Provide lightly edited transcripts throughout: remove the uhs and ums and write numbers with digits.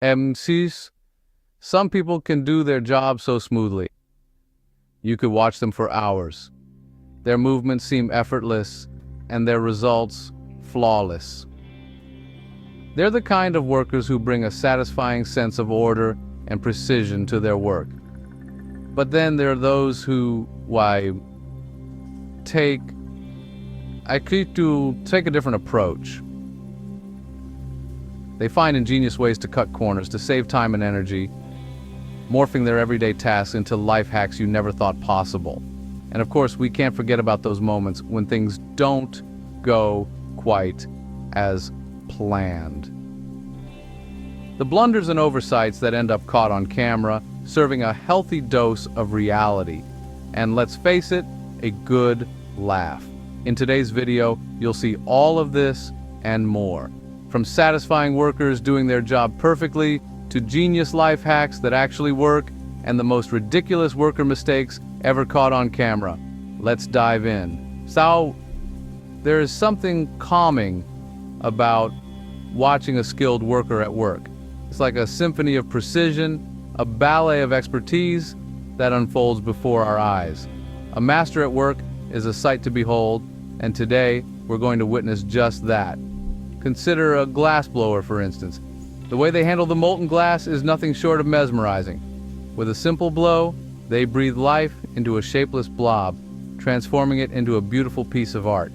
MCs, some people can do their job so smoothly. You could watch them for hours. Their movements seem effortless, and their results flawless. They're the kind of workers who bring a satisfying sense of order and precision to their work. But then there are those who, take a different approach. They find ingenious ways to cut corners, to save time and energy, morphing their everyday tasks into life hacks you never thought possible. And of course, we can't forget about those moments when things don't go quite as planned. The blunders and oversights that end up caught on camera, serving a healthy dose of reality. And let's face it, a good laugh. In today's video, you'll see all of this and more. From satisfying workers doing their job perfectly, to genius life hacks that actually work, and the most ridiculous worker mistakes ever caught on camera. Let's dive in. So, there is something calming about watching a skilled worker at work. It's like a symphony of precision, a ballet of expertise that unfolds before our eyes. A master at work is a sight to behold, and today we're going to witness just that. Consider a glassblower, for instance. The way they handle the molten glass is nothing short of mesmerizing. With a simple blow, they breathe life into a shapeless blob, transforming it into a beautiful piece of art.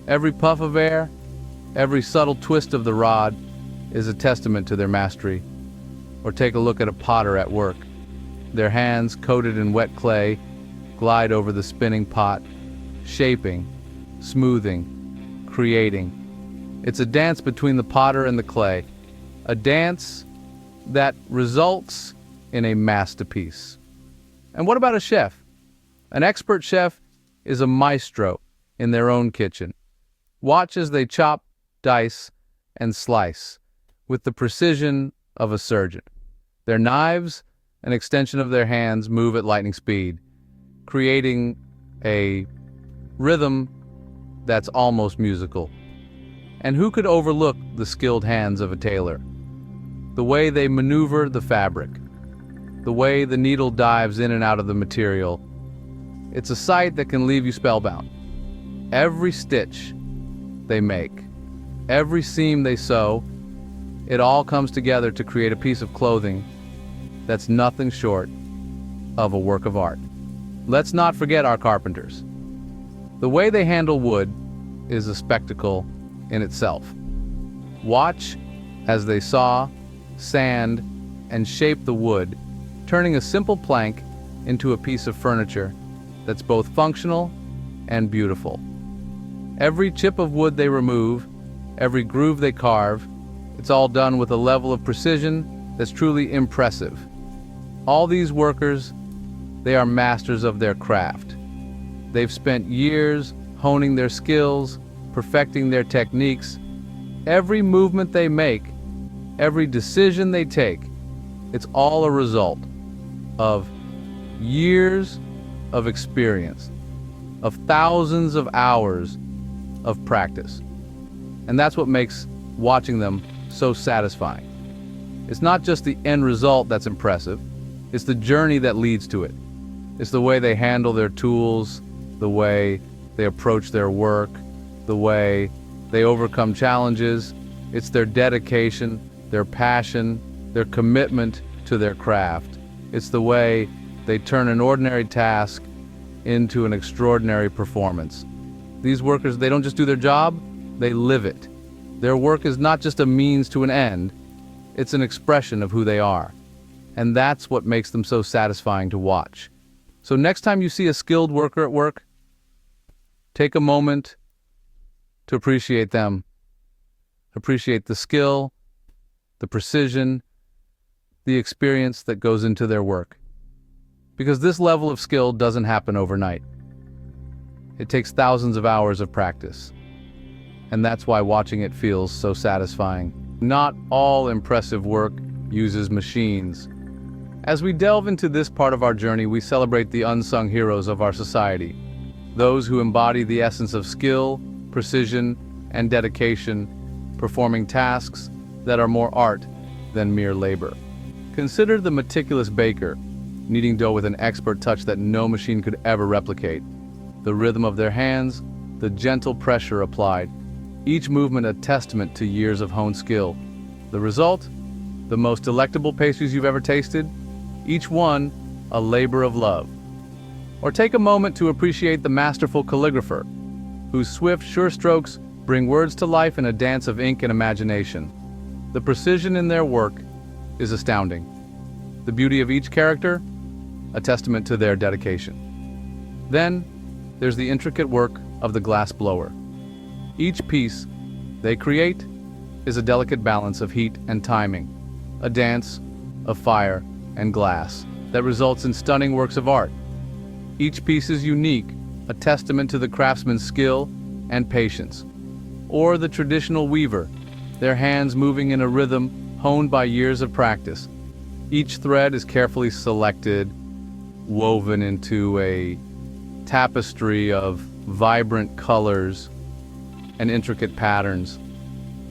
Every puff of air, every subtle twist of the rod is a testament to their mastery. Or take a look at a potter at work. Their hands, coated in wet clay, glide over the spinning pot, shaping, smoothing, creating. It's a dance between the potter and the clay, a dance that results in a masterpiece. And what about a chef? An expert chef is a maestro in their own kitchen. Watch as they chop, dice, and slice with the precision of a surgeon. Their knives, an extension of their hands, move at lightning speed, creating a rhythm that's almost musical. And who could overlook the skilled hands of a tailor? The way they maneuver the fabric, the way the needle dives in and out of the material. It's a sight that can leave you spellbound. Every stitch they make, every seam they sew, it all comes together to create a piece of clothing that's nothing short of a work of art. Let's not forget our carpenters. The way they handle wood is a spectacle in itself. Watch as they saw, sand, and shape the wood, turning a simple plank into a piece of furniture that's both functional and beautiful. Every chip of wood they remove, every groove they carve, it's all done with a level of precision that's truly impressive. All these workers, they are masters of their craft. They've spent years honing their skills, perfecting their techniques. Every movement they make, every decision they take, it's all a result of years of experience, of thousands of hours of practice. And that's what makes watching them so satisfying. It's not just the end result that's impressive, it's the journey that leads to it. It's the way they handle their tools, the way they approach their work, the way they overcome challenges. It's their dedication, their passion, their commitment to their craft. It's the way they turn an ordinary task into an extraordinary performance. These workers, they don't just do their job, they live it. Their work is not just a means to an end, it's an expression of who they are. And that's what makes them so satisfying to watch. So next time you see a skilled worker at work, take a moment to appreciate them. Appreciate the skill, the precision, the experience that goes into their work. Because this level of skill doesn't happen overnight. It takes thousands of hours of practice. And that's why watching it feels so satisfying. Not all impressive work uses machines. As we delve into this part of our journey, we celebrate the unsung heroes of our society. Those who embody the essence of skill, precision, and dedication, performing tasks that are more art than mere labor. Consider the meticulous baker, kneading dough with an expert touch that no machine could ever replicate. The rhythm of their hands, the gentle pressure applied, each movement a testament to years of honed skill. The result? The most delectable pastries you've ever tasted, each one a labor of love. Or take a moment to appreciate the masterful calligrapher, whose swift, sure strokes bring words to life in a dance of ink and imagination. The precision in their work is astounding. The beauty of each character, a testament to their dedication. Then, there's the intricate work of the glass blower. Each piece they create is a delicate balance of heat and timing, a dance of fire and glass that results in stunning works of art. Each piece is unique, a testament to the craftsman's skill and patience. Or the traditional weaver, their hands moving in a rhythm honed by years of practice. Each thread is carefully selected, woven into a tapestry of vibrant colors and intricate patterns.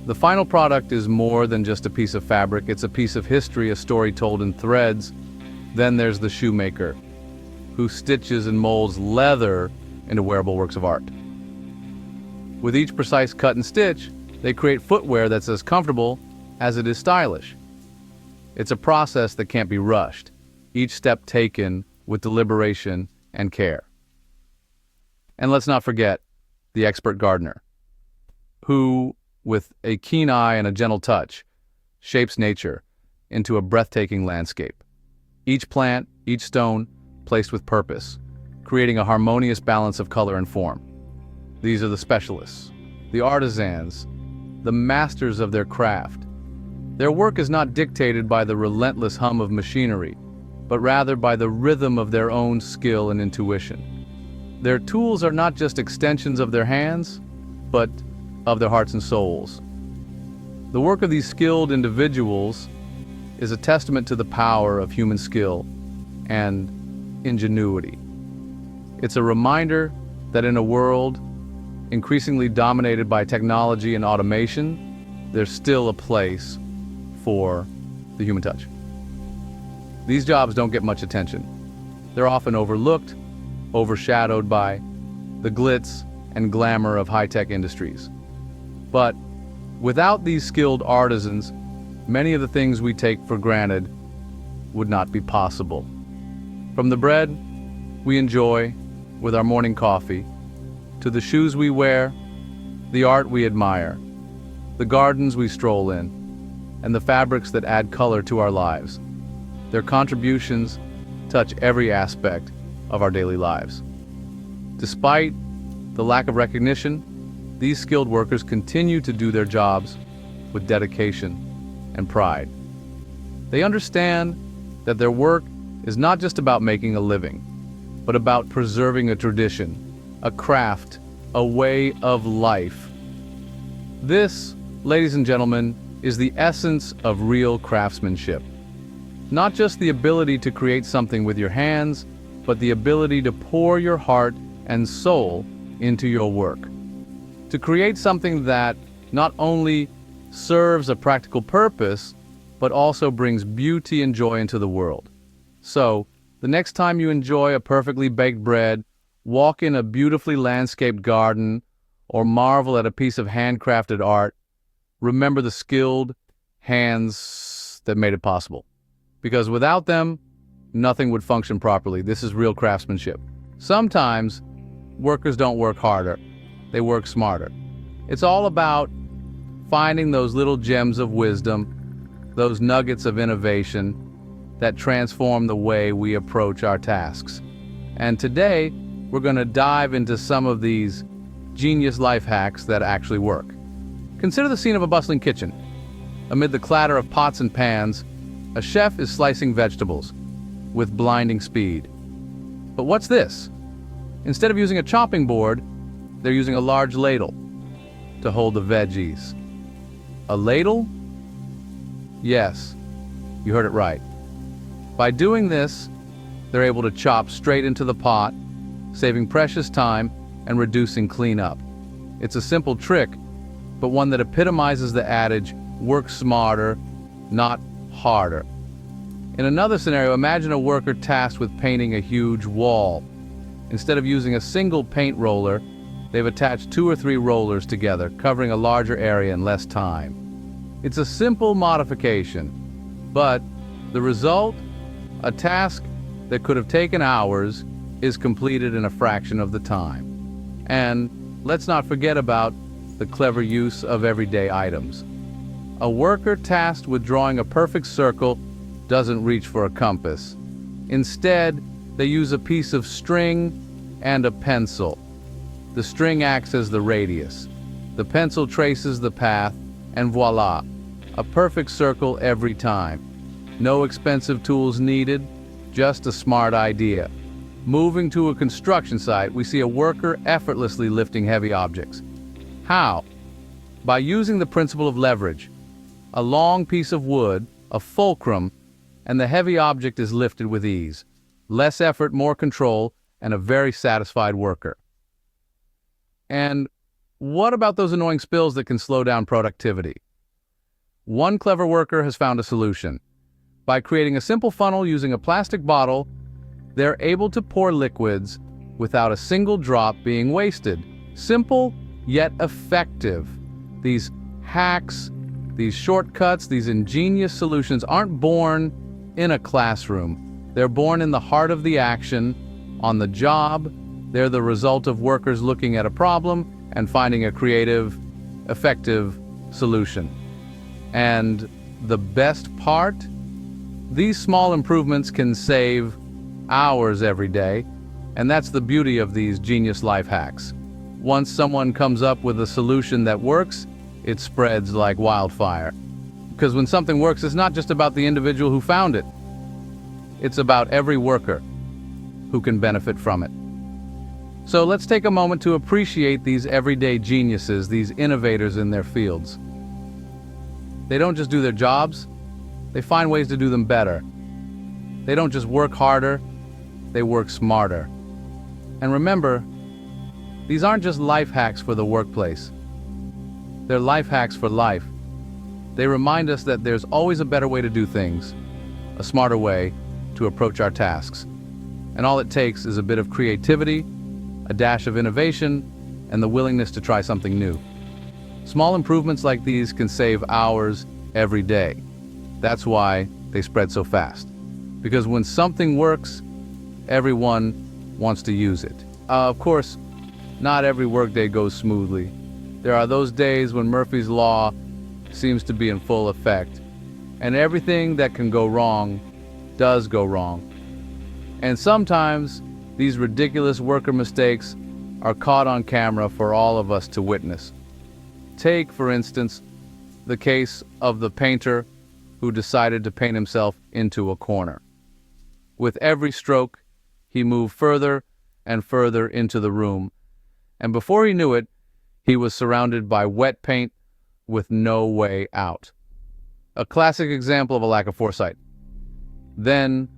The final product is more than just a piece of fabric, it's a piece of history, a story told in threads. Then there's the shoemaker, who stitches and molds leather into wearable works of art. With each precise cut and stitch, they create footwear that's as comfortable as it is stylish. It's a process that can't be rushed, each step taken with deliberation and care. And let's not forget the expert gardener, who, with a keen eye and a gentle touch, shapes nature into a breathtaking landscape. Each plant, each stone, placed with purpose, creating a harmonious balance of color and form. These are the specialists, the artisans, the masters of their craft. Their work is not dictated by the relentless hum of machinery, but rather by the rhythm of their own skill and intuition. Their tools are not just extensions of their hands, but of their hearts and souls. The work of these skilled individuals is a testament to the power of human skill and ingenuity. It's a reminder that in a world increasingly dominated by technology and automation, there's still a place for the human touch. These jobs don't get much attention. They're often overlooked, overshadowed by the glitz and glamour of high-tech industries. But without these skilled artisans, many of the things we take for granted would not be possible. From the bread we enjoy with our morning coffee, to the shoes we wear, the art we admire, the gardens we stroll in, and the fabrics that add color to our lives. Their contributions touch every aspect of our daily lives. Despite the lack of recognition, these skilled workers continue to do their jobs with dedication and pride. They understand that their work is not just about making a living, but about preserving a tradition, a craft, a way of life. This, ladies and gentlemen, is the essence of real craftsmanship. Not just the ability to create something with your hands, but the ability to pour your heart and soul into your work. To create something that not only serves a practical purpose, but also brings beauty and joy into the world. So, the next time you enjoy a perfectly baked bread, walk in a beautifully landscaped garden, or marvel at a piece of handcrafted art, remember the skilled hands that made it possible. Because without them, nothing would function properly. This is real craftsmanship. Sometimes, workers don't work harder, they work smarter. It's all about finding those little gems of wisdom, those nuggets of innovation that transform the way we approach our tasks. And today, we're going to dive into some of these genius life hacks that actually work. Consider the scene of a bustling kitchen. Amid the clatter of pots and pans, a chef is slicing vegetables with blinding speed. But what's this? Instead of using a chopping board, they're using a large ladle to hold the veggies. A ladle? Yes, you heard it right. By doing this, they're able to chop straight into the pot, saving precious time and reducing cleanup. It's a simple trick, but one that epitomizes the adage, work smarter, not harder. In another scenario, imagine a worker tasked with painting a huge wall. Instead of using a single paint roller, they've attached 2 or 3 rollers together, covering a larger area in less time. It's a simple modification, but the result, a task that could have taken hours, is completed in a fraction of the time. And let's not forget about the clever use of everyday items. A worker tasked with drawing a perfect circle doesn't reach for a compass. Instead, they use a piece of string and a pencil. The string acts as the radius. The pencil traces the path, and voila, a perfect circle every time. No expensive tools needed, just a smart idea. Moving to a construction site, we see a worker effortlessly lifting heavy objects. How? By using the principle of leverage. A long piece of wood, a fulcrum, and the heavy object is lifted with ease. Less effort, more control, and a very satisfied worker. And what about those annoying spills that can slow down productivity? One clever worker has found a solution. By creating a simple funnel using a plastic bottle, they're able to pour liquids without a single drop being wasted. Simple, yet effective. These hacks, these shortcuts, these ingenious solutions aren't born in a classroom. They're born in the heart of the action, on the job. They're the result of workers looking at a problem and finding a creative, effective solution. And the best part? These small improvements can save hours every day, and that's the beauty of these genius life hacks. Once someone comes up with a solution that works, it spreads like wildfire. Because when something works, it's not just about the individual who found it. It's about every worker who can benefit from it. So let's take a moment to appreciate these everyday geniuses, these innovators in their fields. They don't just do their jobs, they find ways to do them better. They don't just work harder, they work smarter. And remember, these aren't just life hacks for the workplace. They're life hacks for life. They remind us that there's always a better way to do things, a smarter way to approach our tasks. And all it takes is a bit of creativity, a dash of innovation, and the willingness to try something new. Small improvements like these can save hours every day. That's why they spread so fast. Because when something works, everyone wants to use it. Of course, not every workday goes smoothly. There are those days when Murphy's Law seems to be in full effect, and everything that can go wrong does go wrong. And sometimes these ridiculous worker mistakes are caught on camera for all of us to witness. Take, for instance, the case of the painter who decided to paint himself into a corner. With every stroke, he moved further and further into the room, and before he knew it, he was surrounded by wet paint with no way out. A classic example of a lack of foresight. Then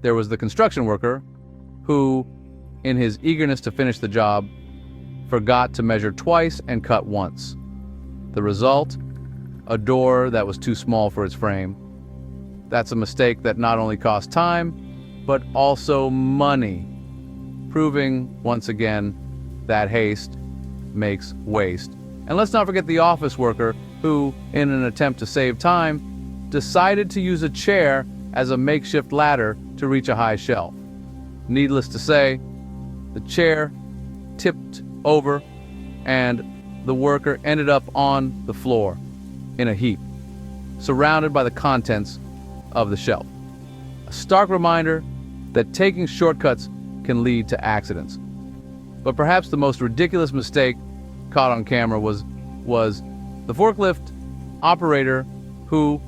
there was the construction worker who, in his eagerness to finish the job, forgot to measure twice and cut once. The result? A door that was too small for its frame. That's a mistake that not only cost time, but also money, proving, once again, that haste makes waste. And let's not forget the office worker who, in an attempt to save time, decided to use a chair as a makeshift ladder to reach a high shelf. Needless to say, the chair tipped over and the worker ended up on the floor in a heap, surrounded by the contents of the shelf. A stark reminder that taking shortcuts can lead to accidents. But perhaps the most ridiculous mistake caught on camera was the forklift operator who,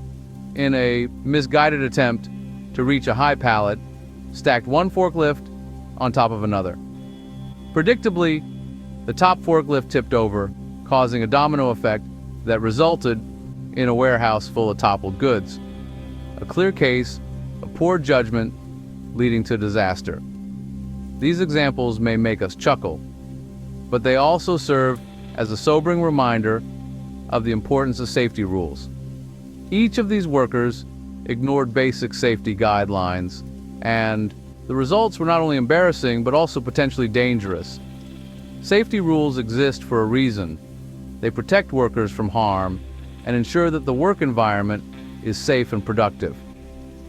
in a misguided attempt to reach a high pallet, stacked one forklift on top of another. Predictably, the top forklift tipped over, causing a domino effect that resulted in a warehouse full of toppled goods. A clear case of poor judgment leading to disaster. These examples may make us chuckle, but they also serve as a sobering reminder of the importance of safety rules. Each of these workers ignored basic safety guidelines, and the results were not only embarrassing but also potentially dangerous. Safety rules exist for a reason. They protect workers from harm and ensure that the work environment is safe and productive.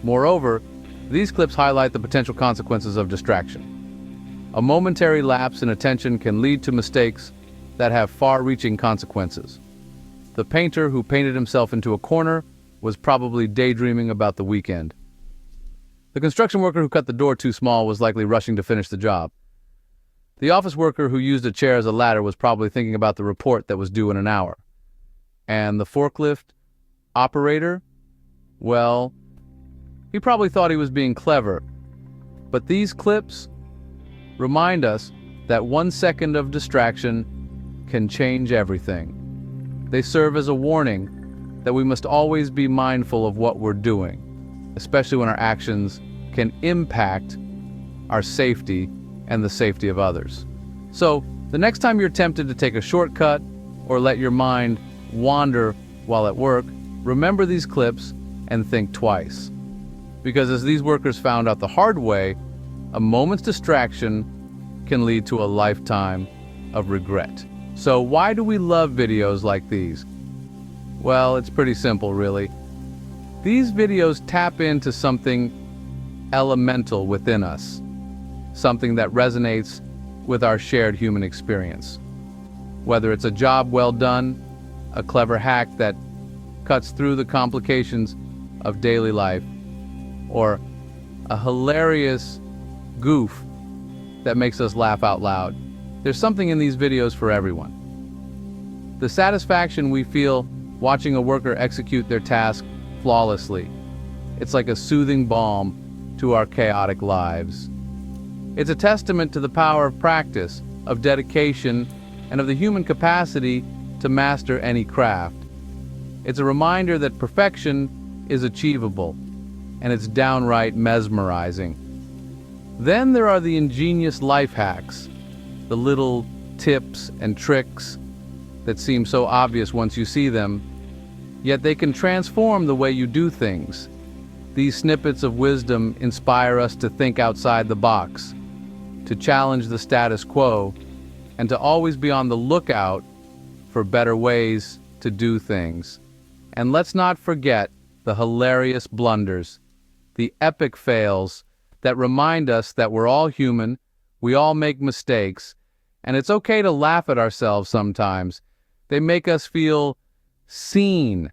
Moreover, these clips highlight the potential consequences of distraction. A momentary lapse in attention can lead to mistakes that have far-reaching consequences. The painter who painted himself into a corner was probably daydreaming about the weekend. The construction worker who cut the door too small was likely rushing to finish the job. The office worker who used a chair as a ladder was probably thinking about the report that was due in an hour. And the forklift operator, well, he probably thought he was being clever. But these clips remind us that 1 second of distraction can change everything. They serve as a warning that we must always be mindful of what we're doing, especially when our actions can impact our safety and the safety of others. So, the next time you're tempted to take a shortcut or let your mind wander while at work, remember these clips and think twice. Because as these workers found out the hard way, a moment's distraction can lead to a lifetime of regret. So why do we love videos like these? Well, it's pretty simple, really. These videos tap into something elemental within us, something that resonates with our shared human experience. Whether it's a job well done, a clever hack that cuts through the complications of daily life, or a hilarious goof that makes us laugh out loud, there's something in these videos for everyone. The satisfaction we feel watching a worker execute their task flawlessly. It's like a soothing balm to our chaotic lives. It's a testament to the power of practice, of dedication, and of the human capacity to master any craft. It's a reminder that perfection is achievable, and it's downright mesmerizing. Then there are the ingenious life hacks, the little tips and tricks that seem so obvious once you see them, yet they can transform the way you do things. These snippets of wisdom inspire us to think outside the box, to challenge the status quo, and to always be on the lookout for better ways to do things. And let's not forget the hilarious blunders, the epic fails that remind us that we're all human, we all make mistakes, and it's okay to laugh at ourselves sometimes. They make us feel seen,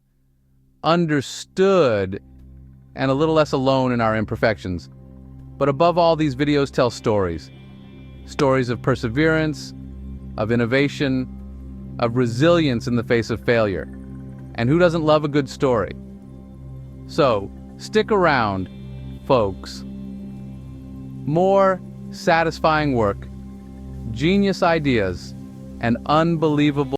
understood, and a little less alone in our imperfections. But above all, these videos tell stories. Stories of perseverance, of innovation, of resilience in the face of failure. And who doesn't love a good story? So, stick around, folks. More satisfying work, genius ideas, and unbelievable